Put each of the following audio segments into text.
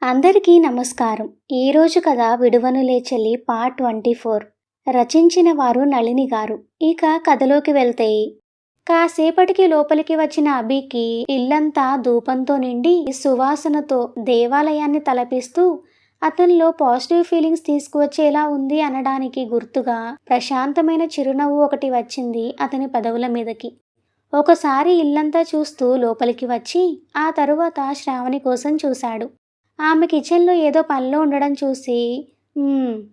అందరికీ నమస్కారం. ఈరోజు కథ 'విడువనులే చెల్లి' పార్ట్ 24. రచించిన వారు నళిని గారు. ఇక కథలోకి వెళ్తే, కాసేపటికి లోపలికి వచ్చిన అభికి ఇల్లంతా ధూపంతో నిండి సువాసనతో దేవాలయాన్ని తలపిస్తూ అతనిలో పాజిటివ్ ఫీలింగ్స్ తీసుకువచ్చేలా ఉంది అనడానికి గుర్తుగా ప్రశాంతమైన చిరునవ్వు ఒకటి వచ్చింది అతని పెదవుల మీదకి. ఒకసారి ఇల్లంతా చూస్తూ లోపలికి వచ్చి ఆ తరువాత శ్రావణి కోసం చూశాడు. ఆమె కిచెన్లో ఏదో పనిలో ఉండడం చూసి,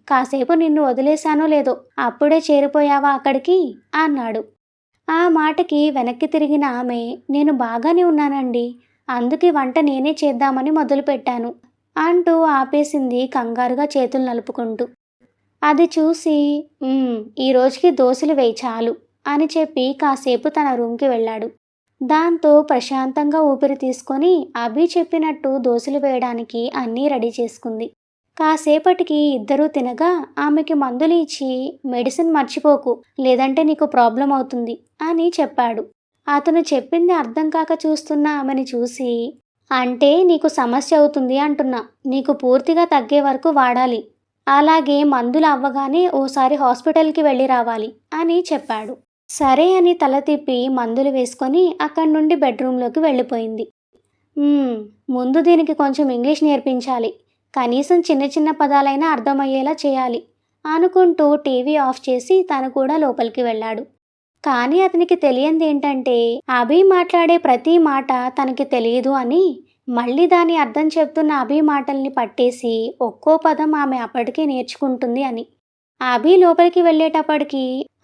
కాసేపు నిన్ను వదిలేశానో లేదో, అప్పుడే చేరిపోయావా అక్కడికి అన్నాడు. ఆ మాటకి వెనక్కి తిరిగిన ఆమె, నేను బాగానే ఉన్నానండి, అందుకే వంట నేనే చేద్దామని మొదలుపెట్టాను అంటూ ఆపేసింది కంగారుగా చేతులు నలుపుకుంటూ. అది చూసి, ఈ రోజుకి దోశలు వేయి చాలు అని చెప్పి కాసేపు తన రూమ్కి వెళ్ళాడు. దాంతో ప్రశాంతంగా ఊపిరి తీసుకొని అభి చెప్పినట్టు దోశలు వేయడానికి అన్నీ రెడీ చేసుకుంది. కాసేపటికి ఇద్దరూ తినగా ఆమెకి మందులు ఇచ్చి, మెడిసిన్ మర్చిపోకు, లేదంటే నీకు ప్రాబ్లం అవుతుంది అని చెప్పాడు. అతను చెప్పింది అర్థం కాక చూస్తున్న ఆమెని చూసి, అంటే నీకు సమస్య అవుతుంది అంటున్నా, నీకు పూర్తిగా తగ్గే వరకు వాడాలి, అలాగే మందులు అవ్వగానే ఓసారి హాస్పిటల్కి వెళ్ళి రావాలి అని చెప్పాడు. సరే అని తల తిప్పి మందులు వేసుకొని అక్కడి నుండి బెడ్రూమ్లోకి వెళ్ళిపోయింది. ముందు దీనికి కొంచెం ఇంగ్లీష్ నేర్పించాలి, కనీసం చిన్న చిన్న పదాలైనా అర్థమయ్యేలా చేయాలి అనుకుంటూ టీవీ ఆఫ్ చేసి తను కూడా లోపలికి వెళ్ళాడు. కానీ అతనికి తెలియంది ఏంటంటే, అభి మాట్లాడే ప్రతి మాట తనకి తెలియదు అని, మళ్ళీ దాని అర్థం చెప్తున్న అభి మాటల్ని పట్టేసి ఒక్కో పదం ఆమె అప్పటికే నేర్చుకుంటుంది అని. అభి లోపలికి వెళ్ళేటప్పటికి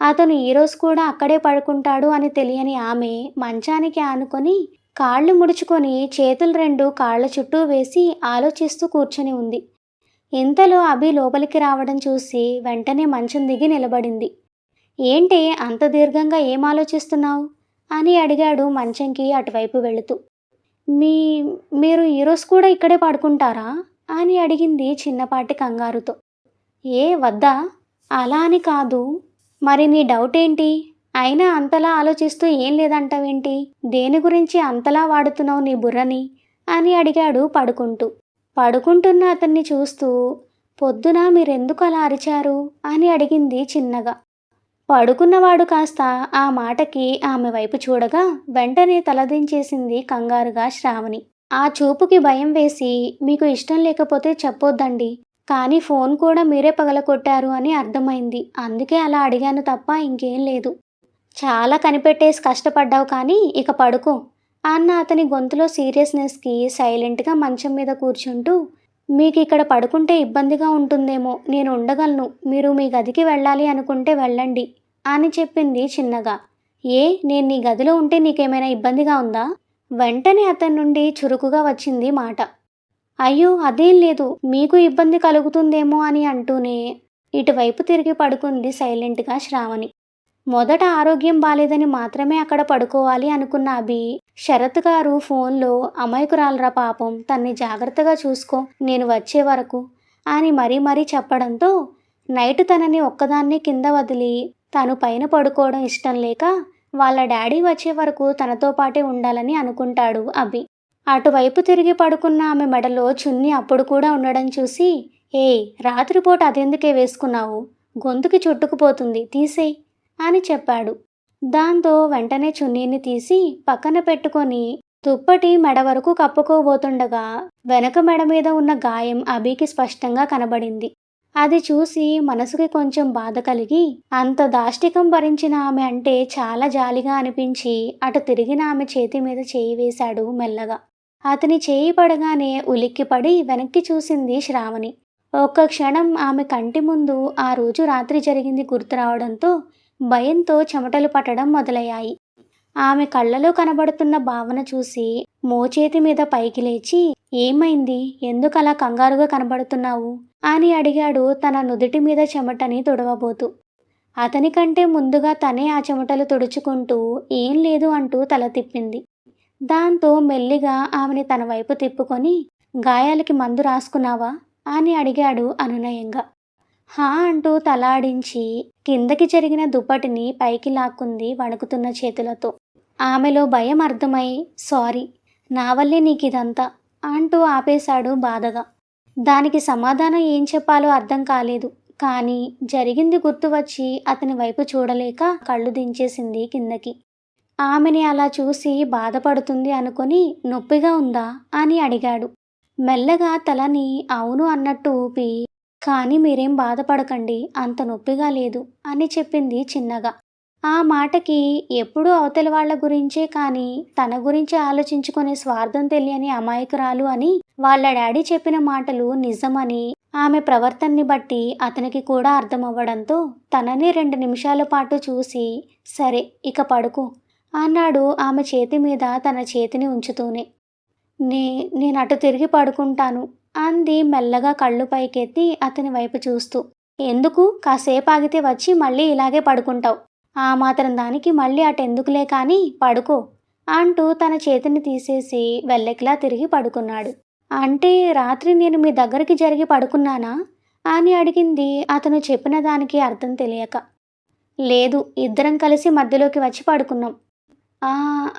అతను ఈరోజు కూడా అక్కడే పడుకుంటాడు అని తెలియని ఆమె మంచానికి ఆనుకొని కాళ్ళు ముడుచుకొని చేతులు రెండు కాళ్ళ చుట్టూ వేసి ఆలోచిస్తూ కూర్చొని ఉంది. ఇంతలో అభి లోపలికి రావడం చూసి వెంటనే మంచం దిగి నిలబడింది. ఏంటి అంత దీర్ఘంగా ఏం ఆలోచిస్తున్నావు అని అడిగాడు మంచంకి అటువైపు వెళుతూ. మీ మీరు ఈరోజు కూడా ఇక్కడే పడుకుంటారా అని అడిగింది చిన్నపాటి కంగారుతో. ఏ వద్దా? అలా అని కాదు, మరి నీ డౌట్ ఏంటి? అయినా అంతలా ఆలోచిస్తూ ఏం లేదంటావేంటి? దేని గురించి అంతలా వాడుతున్నావు నీ బుర్రని అని అడిగాడు పడుకుంటూ. పడుకుంటున్న అతన్ని చూస్తూ, పొద్దున మీరెందుకు అలా అరిచారు అని అడిగింది చిన్నగా. పడుకున్నవాడు కాస్త ఆ మాటకి ఆమె వైపు చూడగా వెంటనే తలదించేసింది కంగారుగా శ్రావణి. ఆ చూపుకి భయం వేసి, మీకు ఇష్టం లేకపోతే చెప్పొద్దండి, కానీ ఫోన్ కూడా మీరే పగలకొట్టారు అని అర్థమైంది, అందుకే అలా అడిగాను తప్ప ఇంకేం లేదు. చాలా కనిపెట్టేసి కష్టపడ్డావు, కానీ ఇక పడుకో అన్న అతని గొంతులో సీరియస్నెస్కి సైలెంట్గా మంచం మీద కూర్చుంటూ, మీకు ఇక్కడ పడుకుంటే ఇబ్బందిగా ఉంటుందేమో, నేను ఉండగలను, మీరు మీ గదికి వెళ్ళాలి అనుకుంటే వెళ్ళండి అని చెప్పింది చిన్నగా. నేను నీ గదిలో ఉంటే నీకేమైనా ఇబ్బందిగా ఉందా? వెంటనే అతని నుండి చురుకుగా వచ్చింది మాట. అయ్యో అదేం లేదు, మీకు ఇబ్బంది కలుగుతుందేమో అని అంటూనే ఇటువైపు తిరిగి పడుకుంది సైలెంట్గా శ్రావణి. మొదట ఆరోగ్యం బాలేదని మాత్రమే అక్కడ పడుకోవాలి అనుకున్న అభి, శరత్ గారు ఫోన్లో అమాయకురాలరా పాపం, తన్ని జాగ్రత్తగా చూసుకో నేను వచ్చే వరకు అని మరీ చెప్పడంతో నైట్ తనని ఒక్కదాన్ని కింద వదిలి తను పైన పడుకోవడం ఇష్టం లేక వాళ్ళ డాడీ వచ్చే వరకు తనతో పాటే ఉండాలని అనుకుంటాడు అభి. అటువైపు తిరిగి పడుకున్న ఆమె మెడలో చున్నీ అప్పుడు కూడా ఉండడం చూసి, రాత్రిపూట అదెందుకే వేసుకున్నావు, గొంతుకి చుట్టుకుపోతుంది, తీసేయ్ అని చెప్పాడు. దాంతో వెంటనే చున్నీని తీసి పక్కన పెట్టుకొని దుప్పటి మెడ వరకు కప్పుకోబోతుండగా వెనక మెడ మీద ఉన్న గాయం అభికి స్పష్టంగా కనబడింది. అది చూసి మనసుకి కొంచెం బాధ కలిగి, అంత దాష్టికం భరించిన ఆమె అంటే చాలా జాలిగా అనిపించి అటు తిరిగిన ఆమె చేతి మీద చేయి వేశాడు మెల్లగా. అతని చేయి పడగానే ఉలిక్కిపడి వెనక్కి చూసింది శ్రావణి. ఒక్క క్షణం ఆమె కంటి ముందు ఆ రోజు రాత్రి జరిగింది గుర్తు రావడంతో భయంతో చెమటలు పట్టడం మొదలయ్యాయి. ఆమె కళ్ళలో కనబడుతున్న భావన చూసి మోచేతి మీద పైకి లేచి, ఏమైంది, ఎందుకలా కంగారుగా కనబడుతున్నావు అని అడిగాడు తన నుదుటి మీద చెమటని తుడవబోతూ. అతనికంటే ముందుగా తనే ఆ చెమటలు తుడుచుకుంటూ ఏం లేదు అంటూ తల తిప్పింది. దాంతో మెల్లిగా ఆమెని తన వైపు తిప్పుకొని, గాయాలకి మందు రాసుకున్నావా అని అడిగాడు అనునయంగా. హా అంటూ తలాడించి కిందకి జరిగిన దుప్పటిని పైకి లాక్కుంది వణుకుతున్న చేతులతో. ఆమెలో భయం అర్థమై, సారీ, నా వల్లే నీకిదంతా అంటూ ఆపేశాడు బాధగా. దానికి సమాధానం ఏం చెప్పాలో అర్థం కాలేదు. కానీ జరిగింది గుర్తు వచ్చి అతని వైపు చూడలేక కళ్ళు దించేసింది కిందకి. ఆమెని అలా చూసి బాధపడుతుంది అనుకొని నొప్పిగా ఉందా అని అడిగాడు. మెల్లగా తలని అవును అన్నట్టు ఊపి, కానీ మీరేం బాధపడకండి, అంత నొప్పిగా లేదు అని చెప్పింది చిన్నగా. ఆ మాటకి ఎప్పుడూ అవతలి వాళ్ళ గురించే కానీ తన గురించి ఆలోచించుకునే స్వార్థం తెలియని అమాయకురాలు అని వాళ్ళ డాడీ చెప్పిన మాటలు నిజమని ఆమె ప్రవర్తనని బట్టి అతనికి కూడా అర్థమవ్వడంతో తనని 2 నిమిషాల పాటు చూసి, సరే ఇక పడుకో అన్నాడు ఆమె చేతి మీద తన చేతిని ఉంచుతూనే. నేనటు తిరిగి పడుకుంటాను అంది మెల్లగా కళ్ళు పైకెత్తి అతని వైపు చూస్తూ. ఎందుకు? కాసేపు ఆగితే వచ్చి మళ్ళీ ఇలాగే పడుకుంటావు. ఆ మాత్రం దానికి మళ్ళీ అటెందుకులే కానీ పడుకో అంటూ తన చేతిని తీసేసి వెల్లకిలా తిరిగి పడుకున్నాడు. అంటే రాత్రి నేను మీ దగ్గరికి జరిగి పడుకున్నానా అని అడిగింది అతను చెప్పిన దానికి అర్థం తెలియక. లేదు, ఇద్దరం కలిసి మధ్యలోకి వచ్చి పడుకున్నాం. ఆ,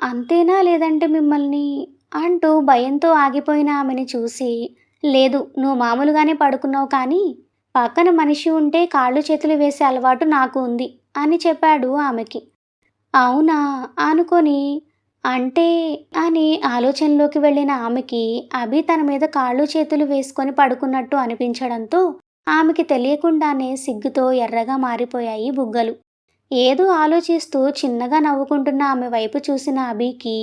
అంతేనా లేదంటే మిమ్మల్ని అంటూ భయంతో ఆగిపోయిన ఆమెని చూసి, లేదు నువ్వు మామూలుగానే పడుకున్నావు కానీ పక్కన మనిషి ఉంటే కాళ్ళు చేతులు వేసే అలవాటు నాకు ఉంది అని చెప్పాడు ఆమెకి. అవునా అనుకొని అంటే అని ఆలోచనలోకి వెళ్ళిన ఆమెకి అభి తన మీద కాళ్ళు చేతులు వేసుకొని పడుకున్నట్టు అనిపించడంతో ఆమెకి తెలియకుండానే సిగ్గుతో ఎర్రగా మారిపోయాయి బుగ్గలు. ఏదో ఆలోచిస్తూ చిన్నగా నవ్వుకుంటున్న ఆమె వైపు చూసిన అభికి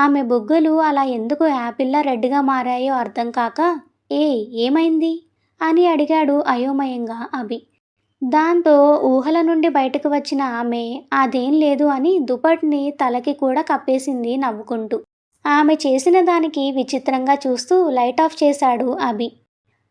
ఆమె బుగ్గలు అలా ఎందుకు యాపిల్లా రెడ్గా మారాయో అర్థం కాక, ఏమైంది అని అడిగాడు అయోమయంగా అభి. దాంతో ఊహల నుండి బయటకు వచ్చిన ఆమె అదేం లేదు అని దుపట్ని తలకి కూడా కప్పేసింది నవ్వుకుంటూ. ఆమె చేసిన దానికి విచిత్రంగా చూస్తూ లైట్ ఆఫ్ చేశాడు అభి.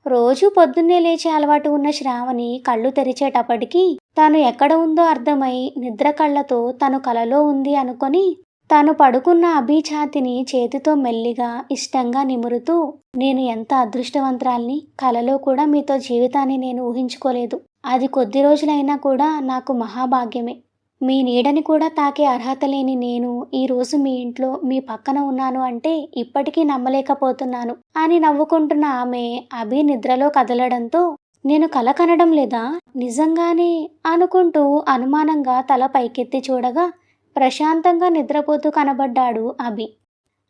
రోజు పొద్దున్నే లేచే అలవాటు ఉన్న శ్రావణి కళ్ళు తెరిచేటప్పటికి తను ఎక్కడ ఉందో అర్థమై నిద్ర కళ్ళతో తను కలలో ఉంది అనుకొని తాను పడుకున్న అభి ఛాతిని చేతితో మెల్లిగా ఇష్టంగా నిమురుతూ, నేను ఎంత అదృష్టవంతురాల్ని, కలలో కూడా మీతో జీవితాన్ని నేను ఊహించుకోలేదు. అది కొద్ది రోజులైనా కూడా నాకు మహాభాగ్యమే. మీ నీడని కూడా తాకే అర్హత లేని నేను ఈరోజు మీ ఇంట్లో మీ పక్కన ఉన్నాను అంటే ఇప్పటికీ నమ్మలేకపోతున్నాను అని నవ్వుకుంటున్న ఆమె అభి నిద్రలో కదలడంతో, నేను కల కనడం లేదా నిజంగానే అనుకుంటూ అనుమానంగా తల పైకెత్తి చూడగా ప్రశాంతంగా నిద్రపోతూ కనబడ్డాడు అభి.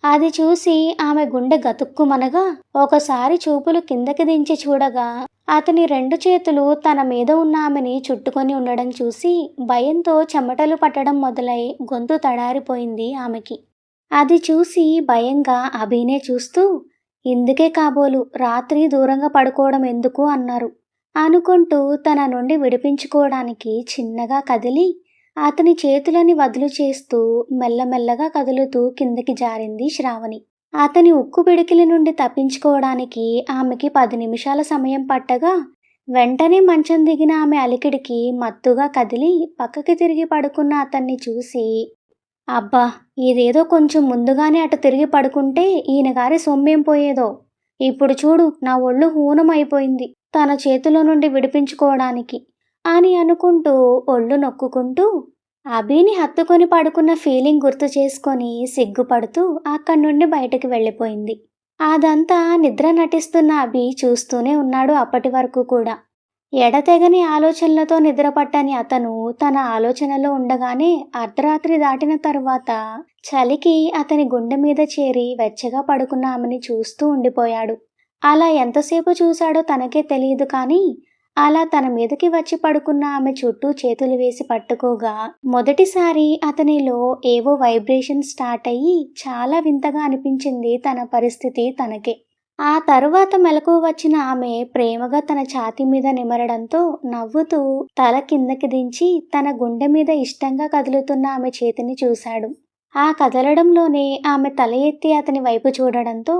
అది చూసి ఆమె గుండె గతుక్కుమనగా ఒకసారి చూపులు కిందకి దించి చూడగా అతని 2 చేతులు తన మీద ఉన్న ఆమెని చుట్టుకొని ఉండడం చూసి భయంతో చెమటలు పట్టడం మొదలై గొంతు తడారిపోయింది ఆమెకి. అది చూసి భయంగా అభినే చూస్తూ, ఇందుకే కాబోలు రాత్రి దూరంగా పడుకోవడం ఎందుకు అన్నారు అనుకుంటూ తన నుండి విడిపించుకోవడానికి చిన్నగా కదిలి అతని చేతులని వదులు చేస్తూ మెల్లమెల్లగా కదులుతూ కిందకి జారింది శ్రావణి. అతని ఉక్కు పిడికిలి నుండి తప్పించుకోవడానికి ఆమెకి 10 నిమిషాల సమయం పట్టగా వెంటనే మంచం దిగిన ఆమె అలికిడికి మత్తుగా కదిలి పక్కకి తిరిగి పడుకున్న అతన్ని చూసి, అబ్బా, ఇదేదో కొంచెం ముందుగానే అటు తిరిగి పడుకుంటే ఈయన గారి సొమ్మేం పోయేదో. ఇప్పుడు చూడు నా ఒళ్ళు హూనం అయిపోయింది తన చేతిలో నుండి విడిపించుకోవడానికి అని అనుకుంటూ ఒళ్ళు నొక్కుకుంటూ అభిని హత్తుకొని పడుకున్న ఫీలింగ్ గుర్తు చేసుకొని సిగ్గుపడుతూ అక్కడి నుండి బయటకు వెళ్ళిపోయింది. అదంతా నిద్ర నటిస్తున్న అభి చూస్తూనే ఉన్నాడు అప్పటి వరకు కూడా. ఎడతెగని ఆలోచనలతో నిద్రపట్టని అతను తన ఆలోచనలో ఉండగానే అర్ధరాత్రి దాటిన తరువాత చలికి అతని గుండె మీద చేరి వెచ్చగా పడుకున్న ఆమెని చూస్తూ ఉండిపోయాడు. అలా ఎంతసేపు చూశాడో తనకే తెలియదు కానీ అలా తన మీదకి వచ్చి పడుకున్న ఆమె చుట్టూ చేతులు వేసి పట్టుకోగా మొదటిసారి అతనిలో ఏవో వైబ్రేషన్ స్టార్ట్ అయ్యి చాలా వింతగా అనిపించింది తన పరిస్థితి తనకే. ఆ తరువాత మెలకువ వచ్చిన ఆమె ప్రేమగా తన ఛాతీ మీద నిమరడంతో నవ్వుతూ తల కిందకి దించి తన గుండె మీద ఇష్టంగా కదులుతున్న ఆమె చేతిని చూశాడు. ఆ కదలడంలోనే ఆమె తల ఎత్తి అతని వైపు చూడడంతో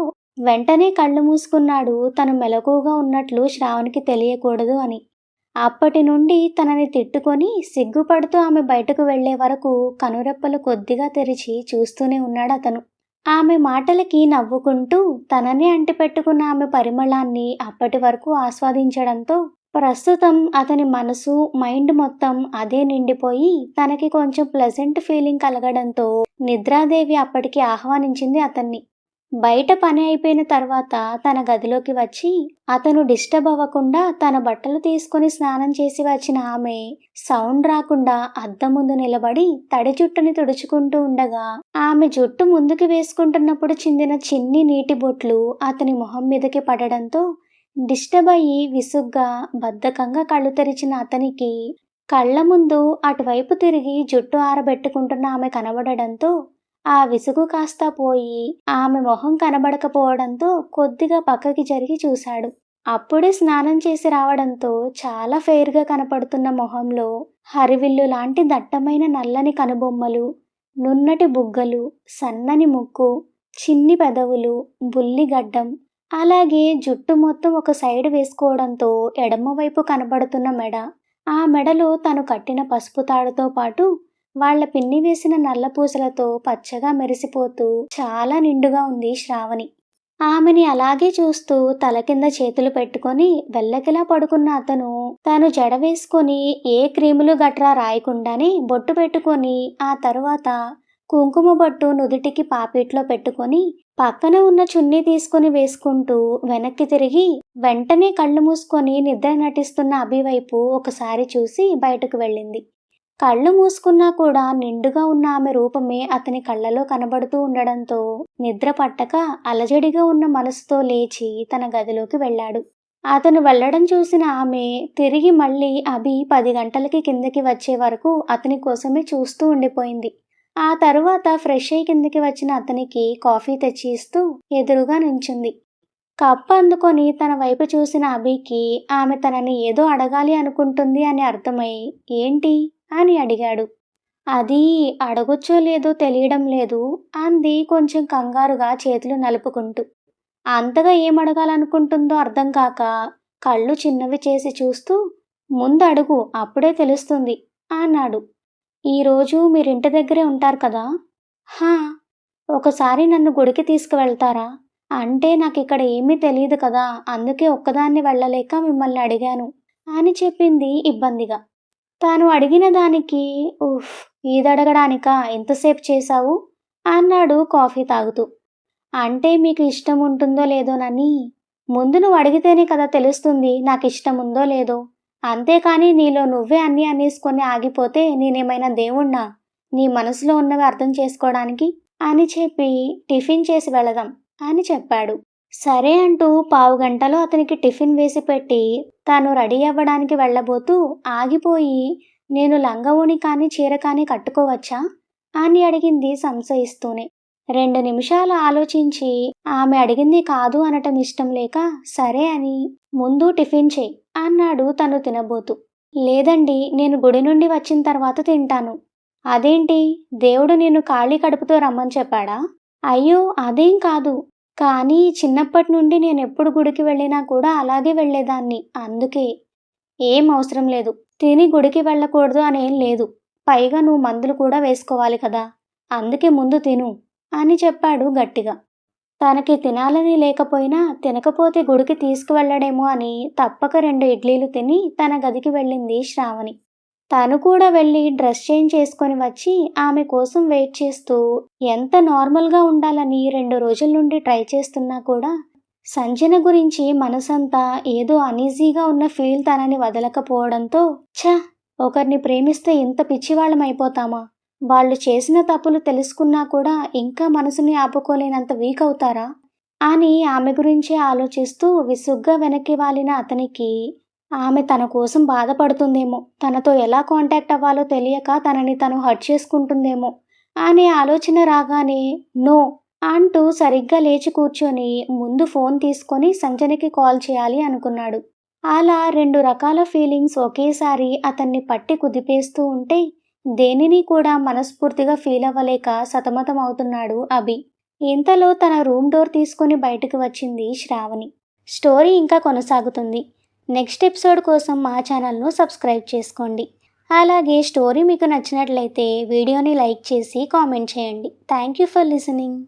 వెంటనే కళ్ళు మూసుకున్నాడు, తను మెలకువగా ఉన్నట్లు శ్రావణికి తెలియకూడదు అని. అప్పటి నుండి తనని తిట్టుకొని సిగ్గుపడుతూ ఆమె బయటకు వెళ్లే వరకు కనురెప్పలు కొద్దిగా తెరిచి చూస్తూనే ఉన్నాడు అతను. ఆమె మాటలకి నవ్వుకుంటూ తననే అంటిపెట్టుకున్న ఆమె పరిమళాన్ని అప్పటి వరకు ఆస్వాదించడంతో ప్రస్తుతం అతని మనసు మైండ్ మొత్తం అదే నిండిపోయి తనకి కొంచెం ప్లెజెంట్ ఫీలింగ్ కలగడంతో నిద్రాదేవి అప్పటికి ఆహ్వానించింది అతన్ని. బయట పని అయిపోయిన తర్వాత తన గదిలోకి వచ్చి అతను డిస్టర్బ్ అవ్వకుండా తన బట్టలు తీసుకొని స్నానం చేసి వచ్చిన ఆమె సౌండ్ రాకుండా అద్దం ముందు నిలబడి తడి జుట్టుని తుడుచుకుంటూ ఉండగా ఆమె జుట్టు ముందుకు వేసుకుంటున్నప్పుడు చిందిన చిన్ని నీటి బొట్లు అతని మొహం మీదకి పడడంతో డిస్టర్బ్ అయ్యి విసుగ్గా బద్ధకంగా కళ్ళు తెరిచిన అతనికి కళ్ళ ముందు అటువైపు తిరిగి జుట్టు ఆరబెట్టుకుంటున్న ఆమె కనబడడంతో ఆ విసుగు కాస్త పోయి ఆమె మొహం కనబడకపోవడంతో కొద్దిగా పక్కకి జరిగి చూశాడు. అప్పుడే స్నానం చేసి రావడంతో చాలా ఫెయిర్గా కనపడుతున్న మొహంలో హరివిల్లు లాంటి దట్టమైన నల్లని కనుబొమ్మలు, నున్నటి బుగ్గలు, సన్నని ముక్కు, చిన్ని పెదవులు, బుల్లిగడ్డం, అలాగే జుట్టు మొత్తం ఒక సైడ్ వేసుకోవడంతో ఎడమవైపు కనబడుతున్న మెడ, ఆ మెడలో తను కట్టిన పసుపు తాడుతో పాటు వాళ్ల పిన్ని వేసిన నల్ల పూసలతో పచ్చగా మెరిసిపోతూ చాలా నిండుగా ఉంది శ్రావణి. ఆమెని అలాగే చూస్తూ తల కింద చేతులు పెట్టుకొని వెల్లకిలా పడుకున్న అతను తాను జడ వేసుకొని ఏ క్రీములు గట్రా రాయకుండానే బొట్టు పెట్టుకొని ఆ తరువాత కుంకుమ బొట్టు నుదుటికి పాపిట్లో పెట్టుకొని పక్కన ఉన్న చున్నీ తీసుకుని వేసుకుంటూ వెనక్కి తిరిగి వెంటనే కళ్ళు మూసుకొని నిద్ర నటిస్తున్న అభి వైపు ఒకసారి చూసి బయటకు వెళ్ళింది. కళ్ళు మూసుకున్నా కూడా నిండుగా ఉన్న ఆమె రూపమే అతని కళ్ళలో కనబడుతూ ఉండడంతో నిద్ర పట్టక అలజడిగా ఉన్న మనసుతో లేచి తన గదిలోకి వెళ్ళాడు. అతను వెళ్ళడం చూసిన ఆమె తిరిగి మళ్ళీ అభి 10 గంటలకి కిందకి వచ్చే వరకు అతని కోసమే చూస్తూ ఉండిపోయింది. ఆ తరువాత ఫ్రెష్ అయి కిందకి వచ్చిన అతనికి కాఫీ తెచ్చి ఇస్తూ ఎదురుగా నించుంది. కప్పు అందుకొని తన వైపు చూసిన అభికి ఆమె తనని ఏదో అడగాలి అనుకుంటుంది అని అర్థమై ఏంటి అని అడిగాడు. అది అడగొచ్చో లేదో తెలియడం లేదు అంది కొంచెం కంగారుగా చేతులు నలుపుకుంటూ. అంతగా ఏమడగాలనుకుంటుందో అర్థం కాక కళ్ళు చిన్నవి చేసి చూస్తూ ముందు అడుగు అప్పుడే తెలుస్తుంది అన్నాడు. ఈరోజు మీరింటి దగ్గరే ఉంటారు కదా? హా, ఒకసారి నన్ను గుడికి తీసుకువెళ్తారా? అంటే నాకు ఇక్కడ ఏమీ తెలియదు కదా, అందుకే ఒక్కదాన్ని వెళ్ళలేక మిమ్మల్ని అడిగాను అని చెప్పింది ఇబ్బందిగా. తాను అడిగిన దానికి ఉఫ్, ఈదడగడానికా ఎంతసేపు చేశావు అన్నాడు కాఫీ తాగుతూ. అంటే మీకు ఇష్టం ఉంటుందో లేదోనని. ముందు నువ్వు అడిగితేనే కదా తెలుస్తుంది నాకు ఇష్టం ఉందో లేదో. అంతేకాని నీలో నువ్వే అన్నీ అనేసుకొని ఆగిపోతే నేనేమైనా దేవుణ్ణా నీ మనసులో ఉన్నవి అర్థం చేసుకోవడానికి అని చెప్పి టిఫిన్ చేసి వెళదాం అని చెప్పాడు. సరే అంటూ 15 గంటలో అతనికి టిఫిన్ వేసి పెట్టి తాను రెడీ అవ్వడానికి వెళ్ళబోతూ ఆగిపోయి నేను లంగవోణి కానీ చీర కానీ కట్టుకోవచ్చా అని అడిగింది సంశయిస్తూనే. 2 నిమిషాలు ఆలోచించి ఆమె అడిగింది కాదు అనటం ఇష్టం లేక సరే అని ముందు టిఫిన్ చేయి అన్నాడు తను తినబోతూ. లేదండి, నేను గుడి నుండి వచ్చిన తర్వాత తింటాను. అదేంటి, దేవుడు నేను ఖాళీ కడుపుతో రమ్మని చెప్పాడా? అయ్యో అదేం కాదు, కానీ చిన్నప్పటి నుండి నేనెప్పుడు గుడికి వెళ్ళినా కూడా అలాగే వెళ్ళేదాన్ని, అందుకే. ఏం అవసరం లేదు, తిని గుడికి వెళ్ళకూడదు అనేం లేదు. పైగా నువ్వు మందులు కూడా వేసుకోవాలి కదా, అందుకే ముందు తిను అని చెప్పాడు గట్టిగా. తనకి తినాలని లేకపోయినా తినకపోతే గుడికి తీసుకువెళ్ళడేమో అని తప్పక 2 ఇడ్లీలు తిని తన గదికి వెళ్ళింది శ్రావణి. తను కూడా వెళ్ళి డ్రెస్ చేంజ్ చేసుకొని వచ్చి ఆమె కోసం వెయిట్ చేస్తూ ఎంత నార్మల్గా ఉండాలని 2 రోజుల నుండి ట్రై చేస్తున్నా కూడా సంజన గురించి మనసంతా ఏదో అనీజీగా ఉన్న ఫీల్ తనని వదలకపోవడంతో ఒకరిని ప్రేమిస్తే ఇంత పిచ్చివాళ్ళం అయిపోతామా, వాళ్ళు చేసిన తప్పులు తెలుసుకున్నా కూడా ఇంకా మనసుని ఆపుకోలేనంత వీక్ అవుతారా అని ఆమె గురించే ఆలోచిస్తూ విసుగ్గా వెనక్కి వాలిన అతనికి ఆమె తన కోసం బాధపడుతుందేమో, తనతో ఎలా కాంటాక్ట్ అవ్వాలో తెలియక తనని తను హర్ట్ చేసుకుంటుందేమో అనే ఆలోచన రాగానే నో అంటూ సరిగ్గా లేచి కూర్చొని ముందు ఫోన్ తీసుకొని సంజనకి కాల్ చేయాలి అనుకున్నాడు. అలా 2 రకాల ఫీలింగ్స్ ఒకేసారి అతన్ని పట్టి కుదిపేస్తూ ఉంటే దేనిని కూడా మనస్ఫూర్తిగా ఫీల్ అవ్వలేక సతమతం అవుతున్నాడు అభి. ఇంతలో తన రూమ్ డోర్ తీసుకుని బయటకు వచ్చింది శ్రావణి. స్టోరీ ఇంకా కొనసాగుతుంది. నెక్స్ట్ ఎపిసోడ్ కోసం మా ఛానల్ను సబ్స్క్రైబ్ చేసుకోండి. అలాగే స్టోరీ మీకు నచ్చినట్లయితే వీడియోని లైక్ చేసి కామెంట్ చేయండి. Thank you for listening.